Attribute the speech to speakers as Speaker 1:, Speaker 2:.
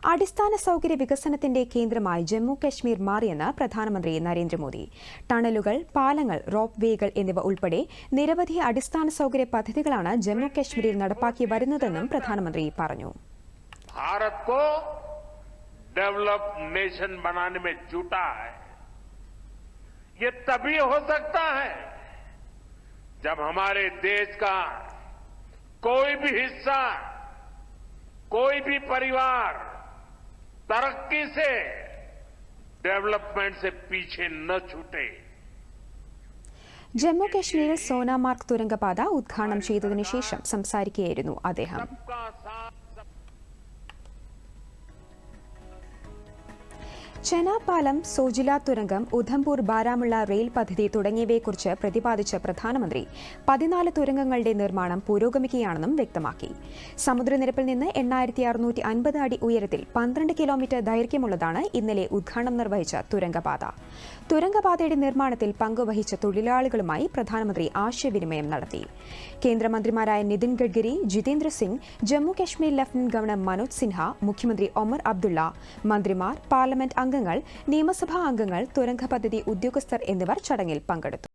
Speaker 1: അടിസ്ഥാന സൗകര്യ വികസനത്തിന്റെ കേന്ദ്രമായി ജമ്മു കശ്മീർ മാറിയെന്ന് പ്രധാനമന്ത്രി നരേന്ദ്രമോദി. ടണലുകൾ, പാലങ്ങൾ, റോപ്പ് വേകൾ എന്നിവ ഉൾപ്പെടെ നിരവധി അടിസ്ഥാന സൗകര്യ പദ്ധതികളാണ് ജമ്മു കശ്മീരിൽ നടപ്പാക്കി വരുന്നതെന്നും പ്രധാനമന്ത്രി പറഞ്ഞു.
Speaker 2: भारत को डेवलप्ड नेशन बनाने में जुटा है। ये तभी हो सकता है जब हमारे देश का कोई भी हिस्सा, कोई भी परिवार तरक्की से, डेवलपमेंट से पीछे न छूटे.
Speaker 1: ജമ്മു കശ്മീരിൽ സോനാമാർഗ് തുരങ്കപാത ഉദ്ഘാടനം ചെയ്തതിനു ശേഷം സംസാരിക്കുകയായിരുന്നു അദ്ദേഹം. ചെനാ പാലം, സോജില തുരങ്കം, ഉധംപൂർ ബാരാമുള്ള റെയിൽ പദ്ധതി തുടങ്ങിയവയെക്കുറിച്ച് പ്രതിപാദിച്ച പ്രധാനമന്ത്രി 14 തുരങ്കങ്ങളുടെ നിർമ്മാണം പുരോഗമിക്കുകയാണെന്നും വ്യക്തമാക്കി. സമുദ്രനിരപ്പിൽ നിന്ന് 8650 അടി ഉയരത്തിൽ 12 കിലോമീറ്റർ ദൈർഘ്യമുള്ളതാണ് ഇന്നലെ ഉദ്ഘാടനം നിർവഹിച്ച തുരങ്കപാത. തുരങ്കപാതയുടെ നിർമ്മാണത്തിൽ പങ്കുവഹിച്ച തൊഴിലാളികളുമായി പ്രധാനമന്ത്രി ആശയവിനിമയം നടത്തി. കേന്ദ്രമന്ത്രിമാരായ നിതിൻ ഗഡ്കരി, ജിതേന്ദ്ര സിംഗ്, ജമ്മു കശ്മീർ ലഫ്റ്റനന്റ് ഗവർണർ മനോജ് സിൻഹ, മുഖ്യമന്ത്രി ഒമർ അബ്ദുള്ള, മന്ത്രിമാർ, പാർലമെന്റ് അംഗങ്ങൾ, നിയമസഭാ അംഗങ്ങൾ, തുരങ്ക പദ്ധതി ഉദ്യോഗസ്ഥർ എന്നിവർ ചടങ്ങിൽ പങ്കെടുത്തു.